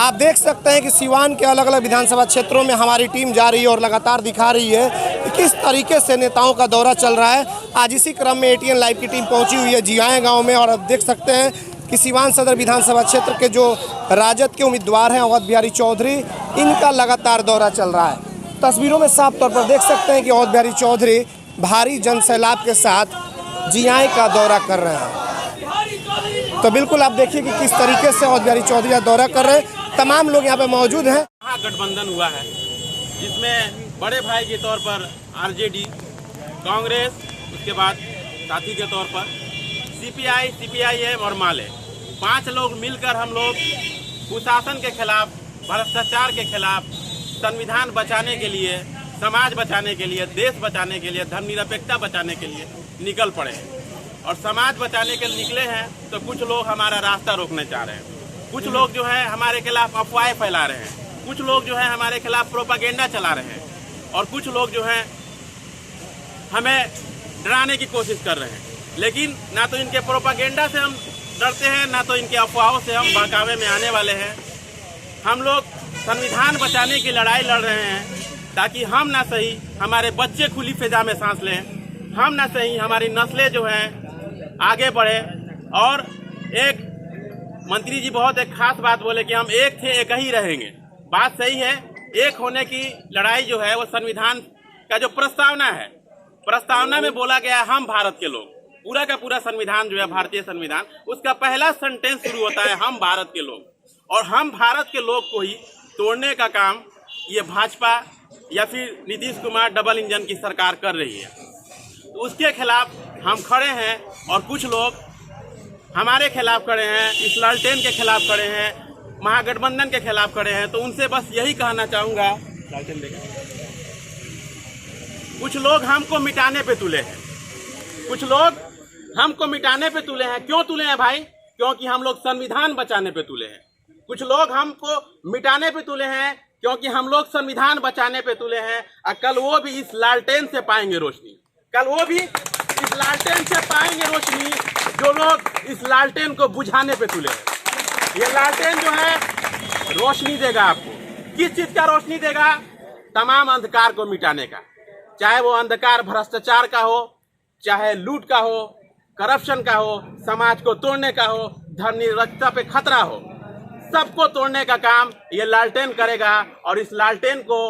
आप देख सकते हैं कि सिवान के अलग अलग विधानसभा क्षेत्रों में हमारी टीम जा रही है और लगातार दिखा रही है कि किस तरीके से नेताओं का दौरा चल रहा है। आज इसी क्रम में एटीएन लाइव की टीम पहुंची हुई है जियाए गांव में और अब देख सकते हैं कि सिवान सदर विधानसभा क्षेत्र के जो राजद के उम्मीदवार हैं अवध बिहारी चौधरी, इनका लगातार दौरा चल रहा है। तस्वीरों में साफ तौर पर देख सकते हैं कि अवध बिहारी चौधरी भारी जनसैलाब के साथ जियाए का दौरा कर रहे हैं। तो बिल्कुल आप देखिए कि किस तरीके से अवध बिहारी चौधरी का दौरा कर रहे हैं। तमाम लोग यहाँ पे मौजूद हैं। गठबंधन हुआ है जिसमें बड़े भाई के तौर पर आरजेडी, कांग्रेस, उसके बाद साथी के तौर पर सीपीआई, सीपीआईएम और माले, 5 लोग मिलकर हम लोग कुशासन के खिलाफ, भ्रष्टाचार के खिलाफ, संविधान बचाने के लिए, समाज बचाने के लिए, देश बचाने के लिए, धर्मनिरपेक्षता बचाने के लिए निकल पड़े हैं। और समाज बचाने के लिए निकले हैं तो कुछ लोग हमारा रास्ता रोकने चाह रहे हैं, कुछ लोग जो है हमारे खिलाफ अफवाहें फैला रहे हैं, कुछ लोग जो है हमारे खिलाफ प्रोपागेंडा चला रहे हैं और कुछ लोग जो है हमें डराने की कोशिश कर रहे हैं। लेकिन ना तो इनके प्रोपागेंडा से हम डरते हैं, ना तो इनके अफवाहों से हम बहकावे में आने वाले हैं। हम लोग संविधान बचाने की लड़ाई लड़ रहे हैं ताकि हम ना सही हमारे बच्चे खुली फिजा में सांस लें, हम ना सही हमारी नस्लें जो हैं आगे बढ़े। और एक मंत्री जी बहुत एक खास बात बोले कि हम एक थे एक ही रहेंगे। बात सही है, एक होने की लड़ाई जो है वो संविधान का जो प्रस्तावना है, प्रस्तावना में बोला गया हम भारत के लोग, पूरा का पूरा संविधान जो है भारतीय संविधान, उसका पहला सेंटेंस शुरू होता है हम भारत के लोग। और हम भारत के लोग को ही तोड़ने का काम ये भाजपा या फिर नीतीश कुमार डबल इंजन की सरकार कर रही है। तो उसके खिलाफ हम खड़े हैं और कुछ लोग हमारे खिलाफ खड़े हैं, इस लालटेन के खिलाफ खड़े हैं, महागठबंधन के खिलाफ खड़े हैं। तो उनसे बस यही कहना चाहूँगा, कुछ लोग हमको मिटाने पे तुले हैं, कुछ लोग हमको मिटाने पे तुले हैं। क्यों तुले हैं भाई? क्योंकि हम लोग संविधान बचाने पे तुले हैं। कुछ लोग हमको मिटाने पे तुले हैं क्योंकि हम लोग संविधान बचाने पे तुले हैं। और कल वो भी इस लालटेन से पाएंगे रोशनी, कल वो भी इस लालटेन से पाएंगे रोशनी जो लोग इस लालटेन को बुझाने पे तुले हैं। ये लालटेन जो है रोशनी देगा आपको। किस चीज का रोशनी देगा? तमाम अंधकार को मिटाने का, चाहे वो अंधकार भ्रष्टाचार का हो, चाहे लूट का हो, करप्शन का हो, समाज को तोड़ने का हो, धर्मनिरपेक्षता पे खतरा हो, सबको तोड़ने का काम ये लालटेन करेगा। और इस लालटेन को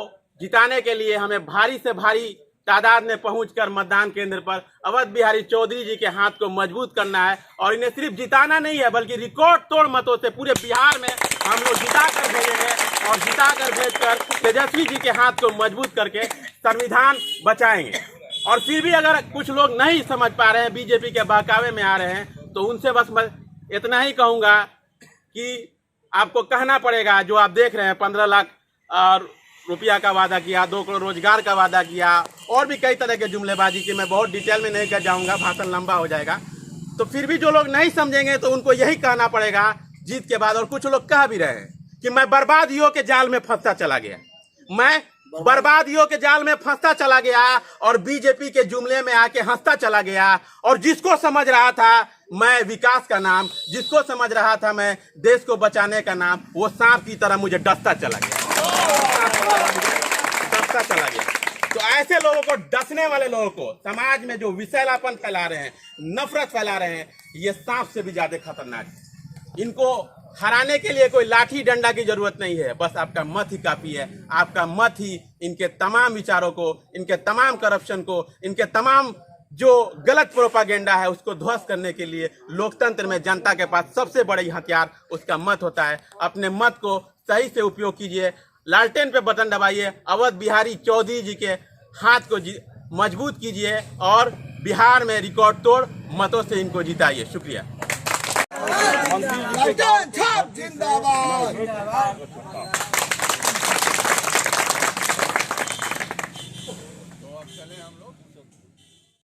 जिताने के लिए हमें भारी से भारी तादाद में पहुंचकर मतदान केंद्र पर अवध बिहारी चौधरी जी के हाथ को मजबूत करना है। और इन्हें सिर्फ जिताना नहीं है बल्कि रिकॉर्ड तोड़ मतों से पूरे बिहार में हम लोग जिता कर भेजेंगे और जिता कर भेजकर तेजस्वी जी के हाथ को मजबूत करके संविधान बचाएंगे। और फिर भी अगर कुछ लोग नहीं समझ पा रहे हैं, बीजेपी के बहकावे में आ रहे हैं, तो उनसे बस मैं इतना ही कहूँगा कि आपको कहना पड़ेगा, जो आप देख रहे हैं 15 लाख रुपया का वादा किया, 2 करोड़ रोजगार का वादा किया, और भी कई तरह के जुमलेबाजी की मैं बहुत डिटेल में नहीं कर जाऊंगा, भाषण लंबा हो जाएगा। तो फिर भी जो लोग नहीं समझेंगे तो उनको यही कहना पड़ेगा जीत के बाद। और कुछ लोग कह भी रहे हैं कि मैं बर्बादियों के जाल में फंसता चला गया, मैं बर्बादियों के जाल में फंसता चला गया और बीजेपी के जुमले में आके हंसता चला गया। और जिसको समझ रहा था मैं विकास का नाम, जिसको समझ रहा था मैं देश को बचाने का नाम, वो सांप की तरह मुझे डसता चला गया, डसता चला गया। तो ऐसे लोगों को, डसने वाले लोगों को, समाज में जो विषैलापन फैला रहे हैं, नफरत फैला रहे हैं, ये सांप से भी ज्यादा खतरनाक है। इनको हराने के लिए कोई लाठी डंडा की जरूरत नहीं है, बस आपका मत ही काफी है। आपका मत ही इनके तमाम विचारों को, इनके तमाम करप्शन को, इनके तमाम जो गलत प्रोपागेंडा है उसको ध्वस्त करने के लिए लोकतंत्र में जनता के पास सबसे बड़ी हथियार उसका मत होता है। अपने मत को सही से उपयोग कीजिए, लालटेन पे बटन दबाइए, अवध बिहारी चौधरी जी के हाथ को मजबूत कीजिए और बिहार में रिकॉर्ड तोड़ मतों से इनको जिताइए। शुक्रिया। जिंदाबाद।